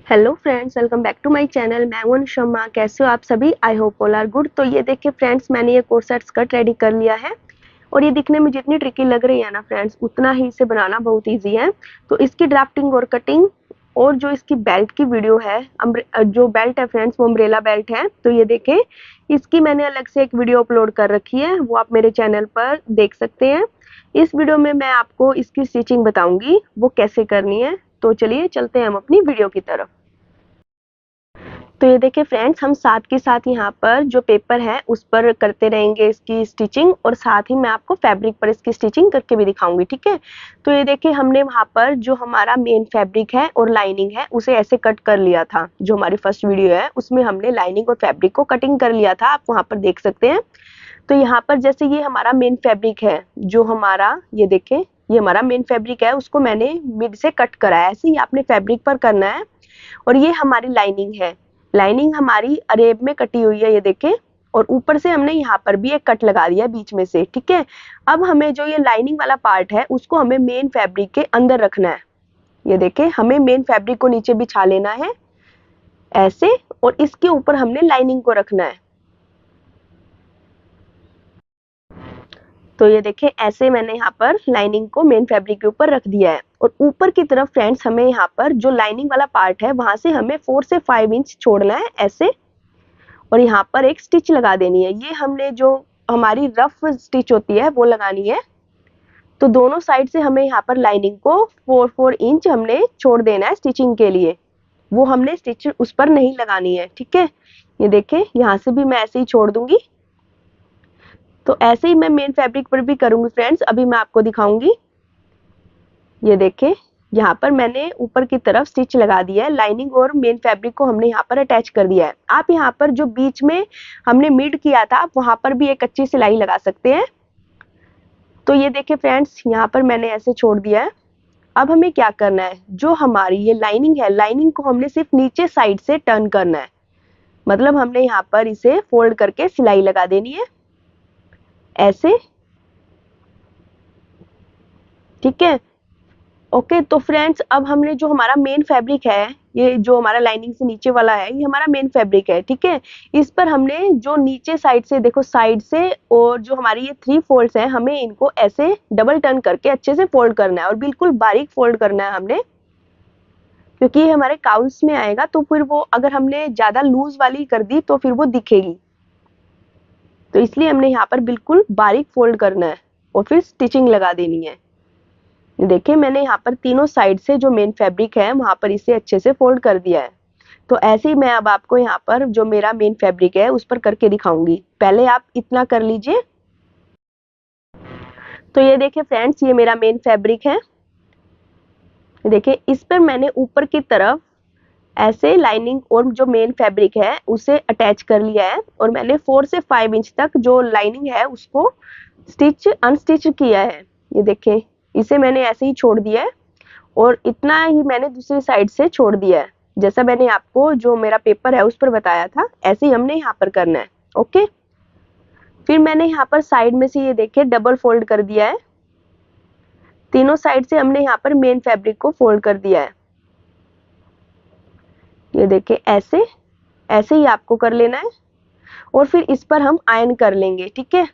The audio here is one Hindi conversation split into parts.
Hello friends, welcome back to my channel. मैं हूं अनुषमा। कैसे हो आप सभी? I hope all are good. तो ये देखिए फ्रेंड्स, मैंने ये कोर्स सेट स्कर्ट रेडी कर लिया है और ये दिखने में जितनी ट्रिकी लग रही है ना फ्रेंड्स, उतना ही इसे बनाना बहुत इजी है। तो इसकी ड्राफ्टिंग और कटिंग और जो इसकी बेल्ट की वीडियो है, जो बेल्ट है फ्रेंड्स वो अम्ब्रेला बेल्ट है। तो ये देखें, इसकी मैंने अलग से एक वीडियो अपलोड कर रखी है, वो आप मेरे चैनल पर देख सकते हैं। इस वीडियो में मैं आपको इसकी स्टिचिंग बताऊंगी वो कैसे करनी है। तो चलिए चलते हैं हम अपनी वीडियो की तरफ। तो ये देखिए फ्रेंड्स, हम साथ के साथ यहाँ पर जो पेपर है उस पर करते रहेंगे इसकी स्टिचिंग, और साथ ही मैं आपको फैब्रिक पर इसकी स्टिचिंग करके भी दिखाऊंगी, ठीक है। तो ये देखिए, हमने वहाँ पर जो हमारा मेन फैब्रिक है और लाइनिंग है उसे ऐसे कट कर लिया था। जो हमारी फर्स्ट वीडियो है उसमें हमने लाइनिंग और फैब्रिक को कटिंग कर लिया था, आप वहाँ पर देख सकते हैं। तो यहाँ पर जैसे ये हमारा मेन फैब्रिक है, जो हमारा ये देखें, ये हमारा मेन फैब्रिक है, उसको मैंने मिड से कट करा है। ऐसे ही आपने फैब्रिक पर करना है। और ये हमारी लाइनिंग है, लाइनिंग हमारी अरेब में कटी हुई है, ये देखें। और ऊपर से हमने यहाँ पर भी एक कट लगा दिया बीच में से, ठीक है। अब हमें जो ये लाइनिंग वाला पार्ट है उसको हमें मेन फैब्रिक के अंदर रखना है। ये देखें, हमें मेन फैब्रिक को नीचे बिछा लेना है ऐसे, और इसके ऊपर हमने लाइनिंग को रखना है। तो ये देखें, ऐसे मैंने यहाँ पर लाइनिंग को मेन फैब्रिक के ऊपर रख दिया है। और ऊपर की तरफ फ्रेंड्स, हमें यहाँ पर जो लाइनिंग वाला पार्ट है वहां से हमें 4 से 5 इंच छोड़ना है ऐसे, और यहाँ पर एक स्टिच लगा देनी है। ये हमने जो हमारी रफ स्टिच होती है वो लगानी है। तो दोनों साइड से हमें यहाँ पर लाइनिंग को 4-4 इंच हमने छोड़ देना है स्टिचिंग के लिए। वो हमने स्टिच उस पर नहीं लगानी है, ठीक है। ये देखें, यहाँ से भी मैं ऐसे ही छोड़ दूंगी। तो ऐसे ही मैं मेन फैब्रिक पर भी करूंगी फ्रेंड्स, अभी मैं आपको दिखाऊंगी। ये देखें, यहाँ पर मैंने ऊपर की तरफ स्टिच लगा दिया है, लाइनिंग और मेन फैब्रिक को हमने यहाँ पर अटैच कर दिया है। आप यहाँ पर जो बीच में हमने मिड किया था, आप वहां पर भी एक अच्छी सिलाई लगा सकते हैं। तो ये देखिए फ्रेंड्स, यहाँ पर मैंने ऐसे छोड़ दिया है। अब हमें क्या करना है, जो हमारी ये लाइनिंग है, लाइनिंग को हमने सिर्फ नीचे साइड से टर्न करना है। मतलब हमने यहाँ पर इसे फोल्ड करके सिलाई लगा देनी है ऐसे, ठीक है। ओके, तो फ्रेंड्स, अब हमने जो हमारा मेन फैब्रिक है, ये जो हमारा लाइनिंग से नीचे वाला है, ये हमारा मेन फैब्रिक है, ठीक है। इस पर हमने जो नीचे साइड से, देखो साइड से, और जो हमारी ये 3 फोल्ड्स हैं, हमें इनको ऐसे डबल टर्न करके अच्छे से फोल्ड करना है, और बिल्कुल बारीक फोल्ड करना है हमने, क्योंकि ये हमारे काउल्स में आएगा। तो फिर वो अगर हमने ज्यादा लूज वाली कर दी तो फिर वो दिखेगी। तो इसलिए हमने यहाँ पर बिल्कुल बारीक फोल्ड करना है और फिर स्टिचिंग लगा देनी है। देखिए, मैंने यहाँ पर तीनों साइड से जो मेन फैब्रिक है वहां पर इसे अच्छे से फोल्ड कर दिया है। तो ऐसे ही मैं अब आपको यहाँ पर जो मेरा मेन फैब्रिक है उस पर करके दिखाऊंगी। पहले आप इतना कर लीजिए। तो ये देखिए फ्रेंड्स, ये मेरा मेन फैब्रिक है। देखिए, इस पर मैंने ऊपर की तरफ ऐसे लाइनिंग और जो मेन फैब्रिक है उसे अटैच कर लिया है, और मैंने 4 से 5 इंच तक जो लाइनिंग है उसको स्टिच अनस्टिच किया है। ये देखें, इसे मैंने ऐसे ही छोड़ दिया है, और इतना ही मैंने दूसरी साइड से छोड़ दिया है। जैसा मैंने आपको जो मेरा पेपर है उस पर बताया था, ऐसे ही हमने यहाँ पर करना है। ओके, फिर मैंने यहाँ पर साइड में से ये देखिए डबल फोल्ड कर दिया है। तीनों साइड से हमने यहाँ पर मेन फैब्रिक को फोल्ड कर दिया है। ये देखिए, ऐसे ऐसे ही आपको कर लेना है, और फिर इस पर हम आयरन कर लेंगे, ठीक है।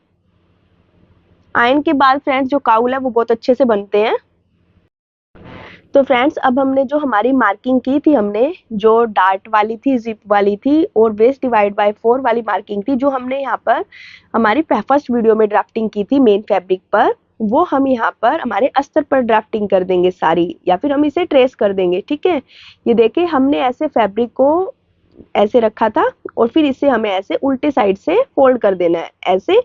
आयरन के बाद फ्रेंड्स, जो काउल है वो बहुत अच्छे से बनते हैं। तो फ्रेंड्स, अब हमने जो हमारी मार्किंग की थी, हमने जो डार्ट वाली थी, जिप वाली थी, और वेस्ट डिवाइड बाय 4 वाली मार्किंग थी, जो हमने यहाँ पर हमारी फर्स्ट वीडियो में ड्राफ्टिंग की थी मेन फैब्रिक पर, वो हम यहाँ पर हमारे अस्तर पर ड्राफ्टिंग कर देंगे सारी, या फिर हम इसे ट्रेस कर देंगे, ठीक है। ये देखिए, हमने ऐसे फैब्रिक को ऐसे रखा था, और फिर इसे हमें ऐसे उल्टे साइड से फोल्ड कर देना है ऐसे।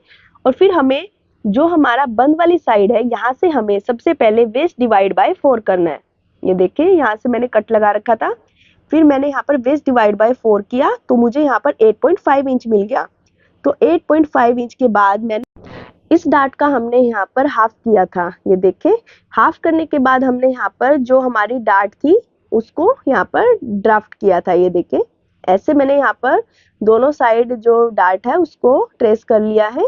और फिर हमें जो हमारा बंद वाली साइड है, यहाँ से हमें सबसे पहले वेस्ट डिवाइड बाय 4 करना है। ये देखिए, यहाँ से मैंने कट लगा रखा था, फिर मैंने यहाँ पर वेस्ट डिवाइड बाय 4 किया, तो मुझे यहाँ पर 8.5 इंच मिल गया। तो 8.5 इंच के बाद मैंने इस डार्ट का हमने यहाँ पर हाफ किया था। ये देखें, हाफ करने के बाद हमने यहाँ पर जो हमारी डार्ट थी उसको यहाँ पर ड्राफ्ट किया था। ये देखें, ऐसे मैंने यहाँ पर दोनों साइड जो डार्ट है उसको ट्रेस कर लिया है।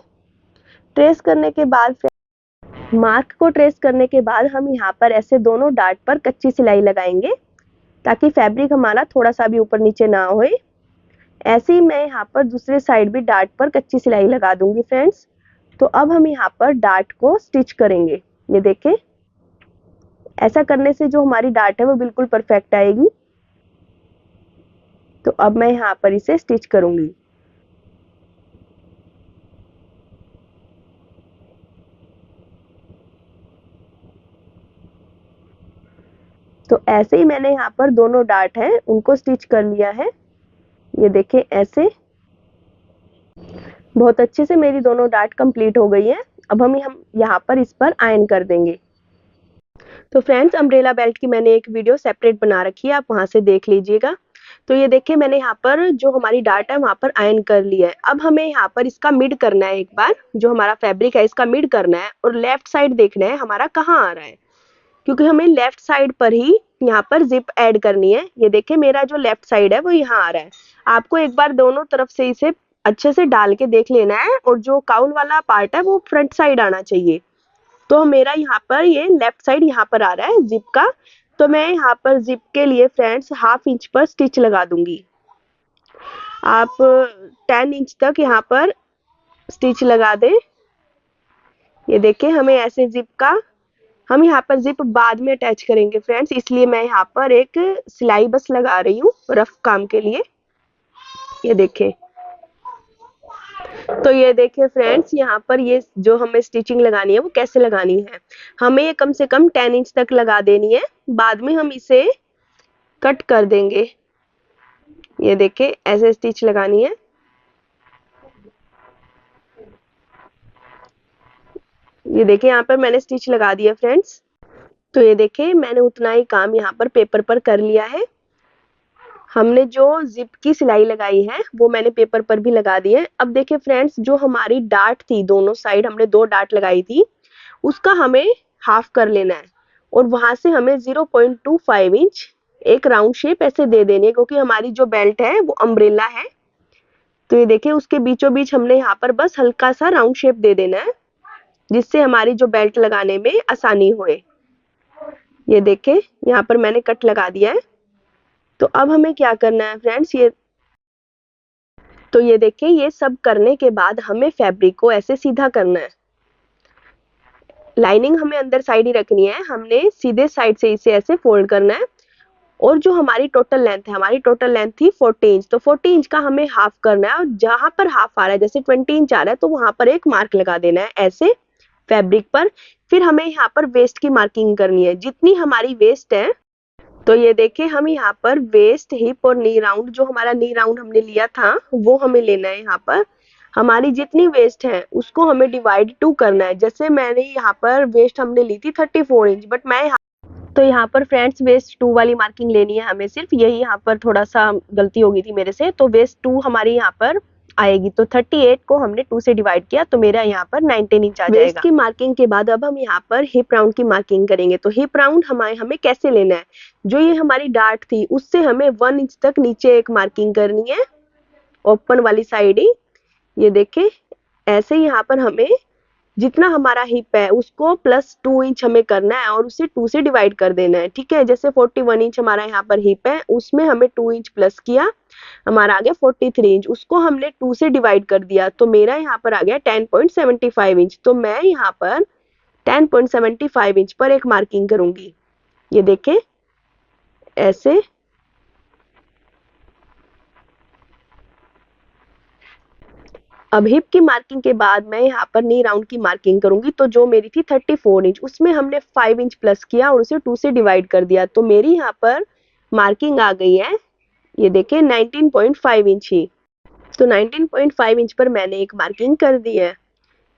ट्रेस करने के बाद, मार्क को ट्रेस करने के बाद हम यहाँ पर ऐसे दोनों डार्ट पर कच्ची सिलाई लगाएंगे। ताकि फैब्रिक हमारा थोड़ा सा भी ऊपर नीचे ना होए। ऐसे ही मैं यहाँ पर दूसरे साइड भी डार्ट पर कच्ची सिलाई लगा दूंगी फ्रेंड्स। तो अब हम यहाँ पर डार्ट को स्टिच करेंगे। ये देखें, ऐसा करने से जो हमारी डार्ट है वो बिल्कुल परफेक्ट आएगी। तो अब मैं यहाँ पर इसे स्टिच करूंगी। तो ऐसे ही मैंने यहाँ पर दोनों डार्ट हैं उनको स्टिच कर लिया है। ये देखें, ऐसे बहुत अच्छे से मेरी दोनों डार्ट कंप्लीट हो गई है। अब हम यहाँ पर इस पर आयरन कर देंगे। तो फ्रेंड्स, अम्ब्रेला बेल्ट की मैंने एक वीडियो सेपरेट बना रखी है, आप वहां से देख लीजिएगा। तो ये देखिए, मैंने यहाँ पर जो हमारी डार्ट है वहां पर आयरन कर लिया है। अब हमें यहाँ पर इसका मिड करना है। एक बार जो हमारा फैब्रिक है इसका मिड करना है और लेफ्ट साइड देखना है हमारा कहाँ आ रहा है, क्योंकि हमें लेफ्ट साइड पर ही यहाँ पर जिप ऐड करनी है। ये देखिए, मेरा जो लेफ्ट साइड है वो यहाँ आ रहा है। आपको एक बार दोनों तरफ से इसे अच्छे से डाल के देख लेना है, और जो काउल वाला पार्ट है वो फ्रंट साइड आना चाहिए। तो मेरा यहाँ पर ये लेफ्ट साइड यहाँ पर आ रहा है जिप का। तो मैं यहाँ पर जिप के लिए फ्रेंड्स 1/2 इंच पर स्टिच लगा दूंगी। आप 10 इंच तक यहाँ पर स्टिच लगा दें। ये देखिए, हमें ऐसे जिप का, हम यहाँ पर जिप बाद में अटैच करेंगे फ्रेंड्स, इसलिए मैं यहाँ पर एक सिलाई बस लगा रही हूँ रफ काम के लिए। ये देखें, तो ये देखिए फ्रेंड्स, यहाँ पर ये जो हमें स्टिचिंग लगानी है वो कैसे लगानी है। हमें ये कम से कम 10 इंच तक लगा देनी है, बाद में हम इसे कट कर देंगे। ये देखिए, ऐसे स्टिच लगानी है। ये देखिए, यहाँ पर मैंने स्टिच लगा दिया फ्रेंड्स। तो ये देखिए, मैंने उतना ही काम यहाँ पर पेपर पर कर लिया है। हमने जो जिप की सिलाई लगाई है वो मैंने पेपर पर भी लगा दी है। अब देखिए फ्रेंड्स, जो हमारी डार्ट थी दोनों साइड हमने 2 डार्ट लगाई थी, उसका हमें हाफ कर लेना है, और वहां से हमें 0.25 इंच एक राउंड शेप ऐसे दे देनी है, क्योंकि हमारी जो बेल्ट है वो अम्ब्रेला है। तो ये देखिए, उसके बीचों बीच हमने यहाँ पर बस हल्का सा राउंड शेप दे देना है, जिससे हमारी जो बेल्ट लगाने में आसानी होए। ये देखिए, यहाँ पर मैंने कट लगा दिया है। तो अब हमें क्या करना है फ्रेंड्स, तो ये देखिए, ये सब करने के बाद हमें फैब्रिक को ऐसे सीधा करना है। लाइनिंग हमें अंदर साइड ही रखनी है, हमने सीधे साइड से इसे ऐसे फोल्ड करना है। और जो हमारी टोटल लेंथ है, हमारी टोटल लेंथ थी 40 इंच, तो 40 इंच का हमें हाफ करना है। और जहां पर हाफ आ रहा है, जैसे 20 इंच आ रहा है, तो वहां पर एक मार्क लगा देना है ऐसे फैब्रिक पर। फिर हमें यहाँ पर वेस्ट की मार्किंग करनी है, जितनी हमारी वेस्ट है। तो ये देखिए, हम यहाँ पर वेस्ट, हिप और नी राउंड, जो हमारा नी राउंड हमने लिया था वो हमें लेना है। यहाँ पर हमारी जितनी वेस्ट है उसको हमें डिवाइड 2 करना है। जैसे मैंने यहाँ पर वेस्ट हमने ली थी 34 इंच, बट मैं तो यहाँ पर फ्रेंड्स वेस्ट 2 वाली मार्किंग लेनी है हमें सिर्फ। यही यहाँ पर थोड़ा सा गलती हो गई थी मेरे से। तो वेस्ट 2 हमारी यहाँ पर आएगी। तो 38 को हमने 2 से डिवाइड किया, तो मेरा यहाँ पर 19 इंच आ जाएगा। वेस्ट की मार्किंग के बाद अब हम यहाँ पर हिप राउंड की मार्किंग करेंगे। तो हिप राउंड हमें कैसे लेना है, जो ये हमारी डार्ट थी उससे हमें 1 इंच तक नीचे एक मार्किंग करनी है, ओपन वाली साइड ही। ये देखे, ऐसे यहाँ पर हमें जितना हमारा हिप है उसको +2 इंच हमें करना है, और उसे 2 से डिवाइड कर देना है। ठीक है, जैसे 41 इंच हमारा यहाँ पर हिप है, उसमें हमें 2 इंच प्लस किया, हमारा आ गया 43 इंच। उसको हमने 2 से डिवाइड कर दिया, तो मेरा यहाँ पर आ गया 10.75 इंच। तो मैं यहाँ पर 10.75 इंच पर एक मार्किंग करूंगी। ये देखें, ऐसे। अब हिप की मार्किंग के बाद मैं यहाँ पर नी राउंड की मार्किंग करूंगी। तो जो मेरी थी 34 इंच, उसमें हमने 5 इंच प्लस किया और उसे 2 से डिवाइड कर दिया, तो मेरी यहाँ पर मार्किंग आ गई है, ये देखिए 19.5 इंच ही। तो 19.5 इंच पर मैंने एक मार्किंग कर दी है।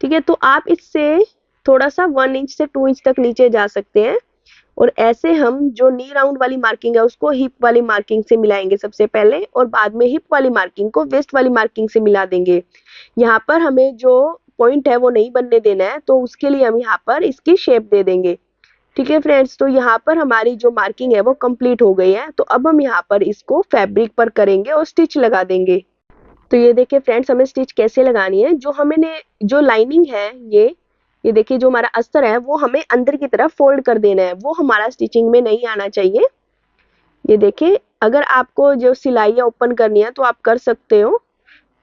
ठीक है, तो आप इससे थोड़ा सा 1 इंच से 2 इंच तक नीचे जा सकते हैं। और ऐसे हम जो नी राउंड वाली मार्किंग है उसको हिप वाली मार्किंग से मिलाएंगे सबसे पहले, और बाद में हिप वाली मार्किंग को वेस्ट वाली मार्किंग से मिला देंगे। यहाँ पर हमें जो पॉइंट है वो नहीं बनने देना है, तो उसके लिए हम यहाँ पर इसकी शेप दे देंगे। ठीक है फ्रेंड्स, तो यहाँ पर हमारी जो मार्किंग है वो कंप्लीट हो गई है। तो अब हम यहाँ पर इसको फैब्रिक पर करेंगे और स्टिच लगा देंगे। तो ये देखिए फ्रेंड्स, हमें स्टिच कैसे लगानी है। जो लाइनिंग है, ये देखिए, जो हमारा अस्तर है वो हमें अंदर की तरफ फोल्ड कर देना है, वो हमारा स्टिचिंग में नहीं आना चाहिए। ये देखिए, अगर आपको जो सिलाइयाँ ओपन करनी है तो आप कर सकते हो,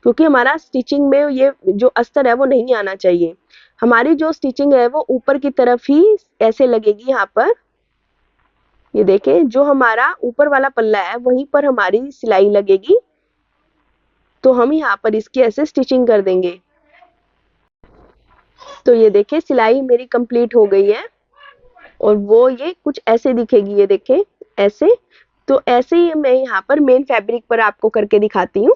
क्योंकि हमारा स्टिचिंग में ये जो अस्तर है वो नहीं आना चाहिए। हमारी जो स्टिचिंग है वो ऊपर की तरफ ही ऐसे लगेगी यहाँ पर। ये देखें, जो हमारा ऊपर वाला पल्ला है वहीं पर हमारी सिलाई लगेगी। तो हम यहाँ पर इसकी ऐसे स्टिचिंग कर देंगे। तो ये देखिए, सिलाई मेरी कंप्लीट हो गई है और वो ये कुछ ऐसे दिखेगी। ये देखें, ऐसे। तो ऐसे ही मैं यहाँ पर मेन फैब्रिक पर आपको करके दिखाती हूँ।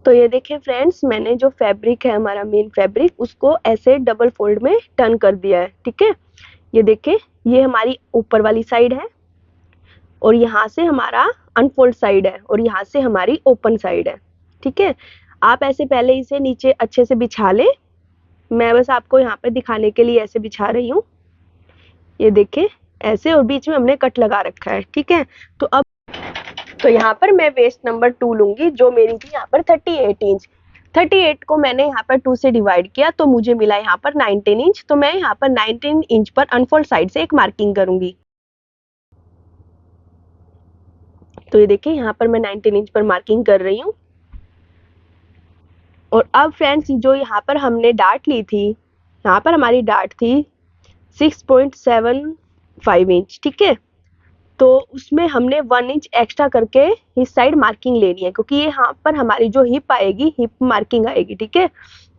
तो ये देखिए फ्रेंड्स, मैंने जो फैब्रिक है हमारा मेन फैब्रिक, उसको ऐसे डबल फोल्ड में टर्न कर दिया है। ठीक है, ये देखिए, ये हमारी ऊपर वाली साइड है और यहाँ से हमारा अनफोल्ड साइड है और यहाँ से हमारी ओपन साइड है। ठीक है, आप ऐसे पहले इसे नीचे अच्छे से बिछा ले। मैं बस आपको यहाँ पे दिखाने के लिए ऐसे बिछा रही हूँ। ये देखिए, ऐसे, और बीच में हमने कट लगा रखा है। ठीक है, तो अब तो यहाँ पर मैं वेस्ट नंबर 2 लूंगी, जो मेरी थी यहाँ पर 38 इंच। 38 को मैंने यहाँ पर 2 से डिवाइड किया तो मुझे मिला यहाँ पर 19 इंच। तो मैं यहाँ पर 19 इंच पर अनफोल्ड साइड से एक मार्किंग करूंगी। तो ये देखिए, यहाँ पर मैं 19 इंच पर मार्किंग कर रही हूँ। और अब फ्रेंड्स, जो यहाँ पर हमने डार्ट ली थी, यहाँ पर हमारी डार्ट थी 6.75 इंच। ठीक है, तो उसमें हमने 1 इंच एक्स्ट्रा करके इस साइड मार्किंग लेनी है, क्योंकि यहाँ पर हमारी जो हिप आएगी, हिप मार्किंग आएगी। ठीक है,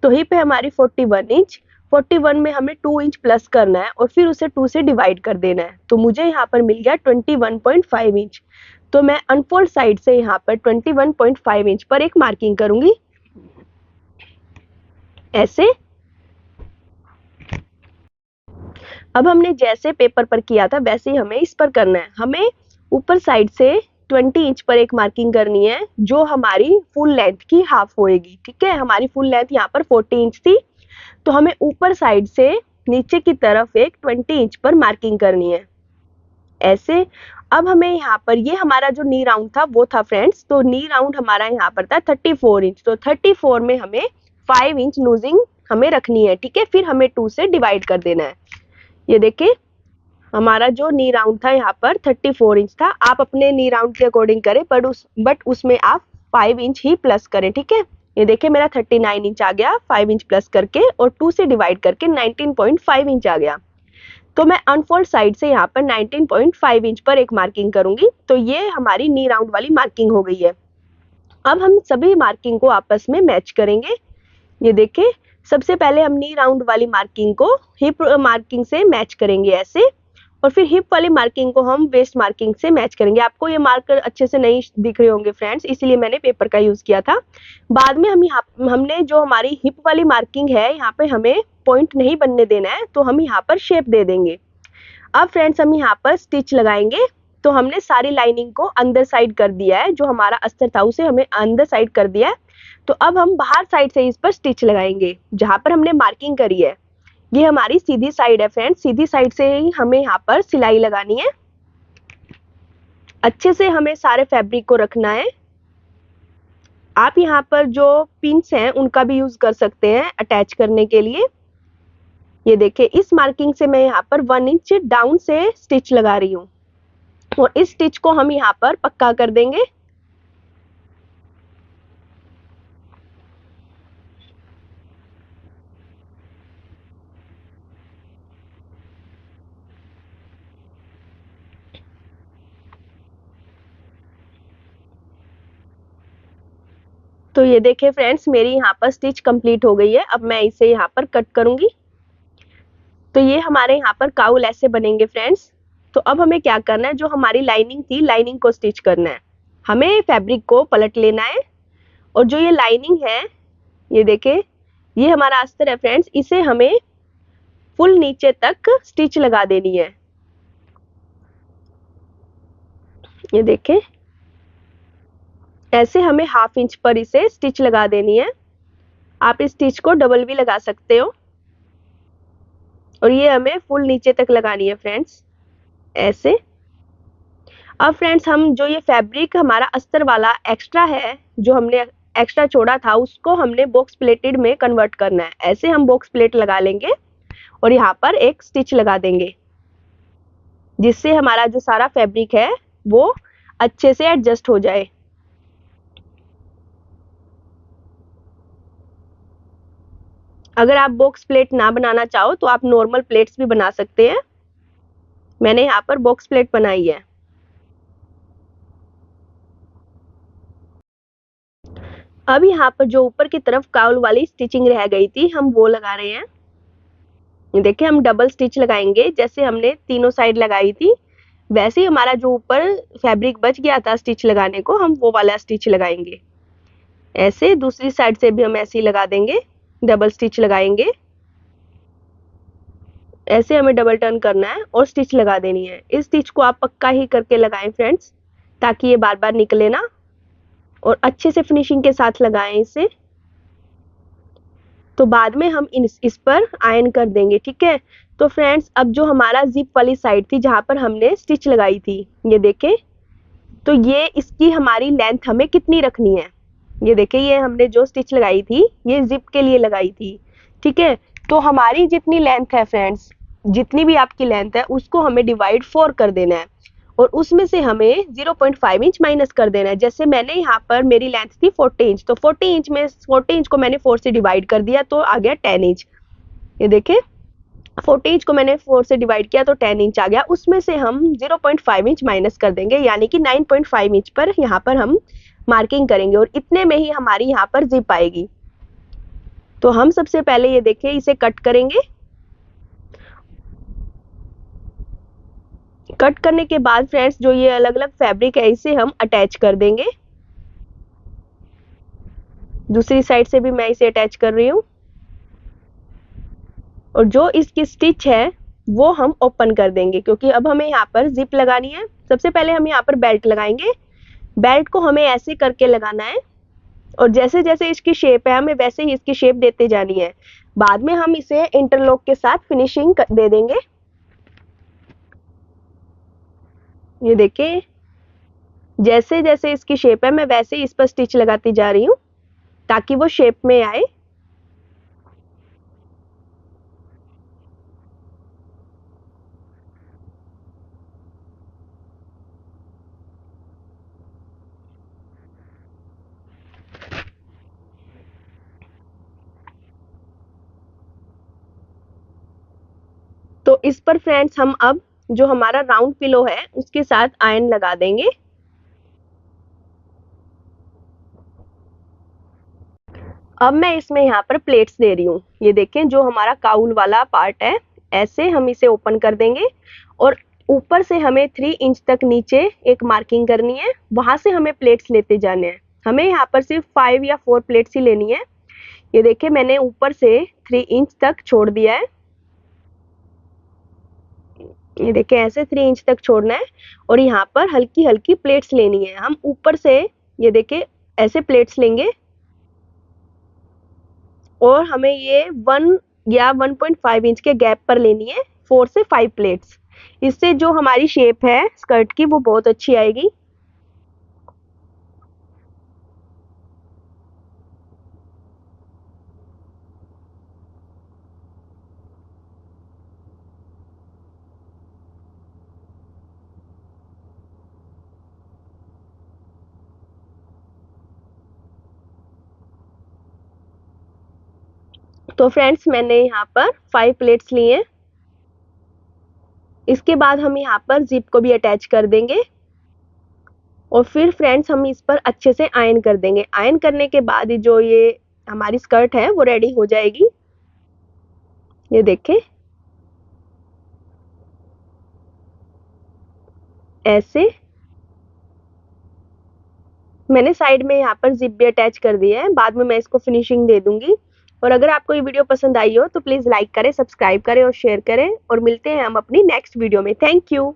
तो हिप है हमारी 41 इंच। 41 में हमें 2 इंच प्लस करना है और फिर उसे 2 से डिवाइड कर देना है। तो मुझे यहाँ पर मिल गया 21.5 इंच। तो मैं अनफोल्ड साइड से यहाँ पर 21.5 इंच पर एक मार्किंग करूंगी, ऐसे। अब हमने जैसे पेपर पर किया था वैसे ही हमें इस पर करना है। हमें ऊपर साइड से 20 इंच पर एक मार्किंग करनी है, जो हमारी फुल लेंथ की हाफ होएगी। ठीक है, हमारी फुल लेंथ यहाँ पर 40 इंच थी, तो हमें ऊपर साइड से नीचे की तरफ एक 20 इंच पर मार्किंग करनी है, ऐसे। अब हमें यहाँ पर, ये हमारा जो नी राउंड था वो था फ्रेंड्स, तो नी राउंड हमारा यहाँ पर था 34 इंच। तो 34 में हमें 5 इंच लूजिंग हमें रखनी है। ठीक है, फिर हमें 2 से डिवाइड कर देना है। ये देखिए, हमारा जो नी राउंड था यहाँ पर 34 इंच था। आप अपने नी राउंड के अकॉर्डिंग करें, बट उसमें आप 5 इंच ही प्लस करें। ठीक है, ये देखिए, मेरा 39 इंच आ गया 5 इंच प्लस करके, और 2 से डिवाइड करके 19.5 इंच आ गया। तो मैं अनफोल्ड साइड से यहाँ पर 19.5 इंच पर एक मार्किंग करूंगी। तो ये हमारी नी राउंड वाली मार्किंग हो गई है। अब हम सभी मार्किंग को आपस में मैच करेंगे। ये देखिए, सबसे पहले हम नी राउंड वाली मार्किंग को हिप मार्किंग से मैच करेंगे, ऐसे। और फिर हिप वाली मार्किंग को हम वेस्ट मार्किंग से मैच करेंगे। आपको ये मार्कर अच्छे से नहीं दिख रहे होंगे फ्रेंड्स, इसीलिए मैंने पेपर का यूज किया था। बाद में हमने जो हमारी हिप वाली मार्किंग है, यहाँ पे हमें पॉइंट नहीं बनने देना है, तो हम यहाँ पर शेप दे देंगे। अब फ्रेंड्स, हम यहाँ पर स्टिच लगाएंगे। तो हमने सारी लाइनिंग को अंदर साइड कर दिया है, जो हमारा अस्तर था उसे हमें अंदर साइड कर दिया है। तो अब हम बाहर साइड से इस पर स्टिच लगाएंगे, जहां पर हमने मार्किंग करी है। ये हमारी सीधी साइड है फ्रेंड्स, सीधी साइड से ही हमें यहाँ पर सिलाई लगानी है। अच्छे से हमें सारे फैब्रिक को रखना है। आप यहाँ पर जो पिन्स हैं उनका भी यूज कर सकते हैं अटैच करने के लिए। ये देखिए, इस मार्किंग से मैं यहाँ पर 1 इंच डाउन से स्टिच लगा रही हूँ, और इस स्टिच को हम यहाँ पर पक्का कर देंगे। तो ये देखिए फ्रेंड्स, मेरी यहाँ पर स्टिच कंप्लीट हो गई है। अब मैं इसे यहाँ पर कट करूंगी। तो ये हमारे यहाँ पर काउल ऐसे बनेंगे फ्रेंड्स। तो अब हमें क्या करना है, जो हमारी लाइनिंग थी, लाइनिंग को स्टिच करना है। हमें फैब्रिक को पलट लेना है, और जो ये लाइनिंग है, ये देखिए, ये हमारा अस्तर है फ्रेंड्स, इसे हमें फुल नीचे तक स्टिच लगा देनी है। ये देखिए, ऐसे हमें ½ इंच पर इसे स्टिच लगा देनी है। आप इस स्टिच को डबल भी लगा सकते हो, और ये हमें फुल नीचे तक लगानी है फ्रेंड्स, ऐसे। अब फ्रेंड्स, हम जो ये फैब्रिक हमारा अस्तर वाला एक्स्ट्रा है, जो हमने एक्स्ट्रा छोड़ा था, उसको हमने बॉक्स प्लेटेड में कन्वर्ट करना है। ऐसे हम बॉक्स प्लेट लगा लेंगे और यहाँ पर एक स्टिच लगा देंगे, जिससे हमारा जो सारा फैब्रिक है वो अच्छे से एडजस्ट हो जाए। अगर आप बॉक्स प्लेट ना बनाना चाहो तो आप नॉर्मल प्लेट्स भी बना सकते हैं। मैंने यहाँ पर बॉक्स प्लेट बनाई है। अब यहाँ पर जो ऊपर की तरफ काउल वाली स्टिचिंग रह गई थी हम वो लगा रहे हैं। ये देखिए हम डबल स्टिच लगाएंगे, जैसे हमने तीनों साइड लगाई थी वैसे ही हमारा जो ऊपर फैब्रिक बच गया था स्टिच लगाने को हम वो वाला स्टिच लगाएंगे। ऐसे दूसरी साइड से भी हम ऐसे ही लगा देंगे, डबल स्टिच लगाएंगे। ऐसे हमें डबल टर्न करना है और स्टिच लगा देनी है। इस स्टिच को आप पक्का ही करके लगाएं फ्रेंड्स, ताकि ये बार बार निकले ना, और अच्छे से फिनिशिंग के साथ लगाएं इसे। तो बाद में हम इस पर आयरन कर देंगे, ठीक है। तो फ्रेंड्स अब जो हमारा जिप वाली साइड थी जहां पर हमने स्टिच लगाई थी, ये देखें, तो ये इसकी हमारी लेंथ हमें कितनी रखनी है। ये देखिए ये हमने जो स्टिच लगाई थी ये जिप के लिए लगाई थी, ठीक है। तो हमारी जितनी लेंथ है फ्रेंड्स, जितनी भी आपकी लेंथ है उसको हमें डिवाइड 4 कर देना है और उसमें से हमें 0.5 इंच माइनस कर देना है। जैसे मैंने यहाँ पर मेरी लेंथ थी 40 इंच, तो 40 इंच में 40 इंच को मैंने 4 से डिवाइड कर दिया तो आ गया 10 इंच। ये देखें 40 इंच को मैंने 4 से डिवाइड किया तो 10 इंच आ गया। उसमें से हम 0.5 इंच माइनस कर देंगे, यानी कि 9.5 इंच पर यहाँ पर हम मार्किंग करेंगे और इतने में ही हमारी यहाँ पर जिप आएगी। तो हम सबसे पहले ये देखिए इसे कट करेंगे। कट करने के बाद फ्रेंड्स जो ये अलग अलग फैब्रिक है इसे हम अटैच कर देंगे। दूसरी साइड से भी मैं इसे अटैच कर रही हूँ और जो इसकी स्टिच है वो हम ओपन कर देंगे, क्योंकि अब हमें यहाँ पर जिप लगानी है। सबसे पहले हम यहाँ पर बेल्ट लगाएंगे। बेल्ट को हमें ऐसे करके लगाना है और जैसे जैसे इसकी शेप है हमें वैसे ही इसकी शेप देते जानी है। बाद में हम इसे इंटरलॉक के साथ फिनिशिंग दे देंगे। ये देखिए जैसे जैसे इसकी शेप है मैं वैसे ही इस पर स्टिच लगाती जा रही हूँ ताकि वो शेप में आए। तो इस पर फ्रेंड्स हम अब जो हमारा राउंड पिलो है उसके साथ आयरन लगा देंगे। अब मैं इसमें यहाँ पर प्लेट्स दे रही हूँ। ये देखें जो हमारा काउल वाला पार्ट है ऐसे हम इसे ओपन कर देंगे और ऊपर से हमें 3 इंच तक नीचे एक मार्किंग करनी है, वहां से हमें प्लेट्स लेते जाने हैं। हमें यहाँ पर सिर्फ 5 या 4 प्लेट्स ही लेनी है। ये देखिए मैंने ऊपर से 3 इंच तक छोड़ दिया है। ये देखिए ऐसे 3 इंच तक छोड़ना है और यहाँ पर हल्की हल्की प्लेट्स लेनी है। हम ऊपर से ये देखिए ऐसे प्लेट्स लेंगे और हमें ये 1 या 1.5 इंच के गैप पर लेनी है 4 से 5 प्लेट्स। इससे जो हमारी शेप है स्कर्ट की वो बहुत अच्छी आएगी। तो फ्रेंड्स मैंने यहाँ पर 5 प्लेट्स लिए हैं। इसके बाद हम यहाँ पर जिप को भी अटैच कर देंगे और फिर फ्रेंड्स हम इस पर अच्छे से आयरन कर देंगे। आयरन करने के बाद जो ये हमारी स्कर्ट है वो रेडी हो जाएगी। ये देखें ऐसे मैंने साइड में यहाँ पर जिप भी अटैच कर दिया है, बाद में मैं इसको फिनिशिंग दे दूंगी। और अगर आपको ये वीडियो पसंद आई हो तो प्लीज लाइक करें, सब्सक्राइब करें और शेयर करें और मिलते हैं हम अपनी नेक्स्ट वीडियो में। Thank you.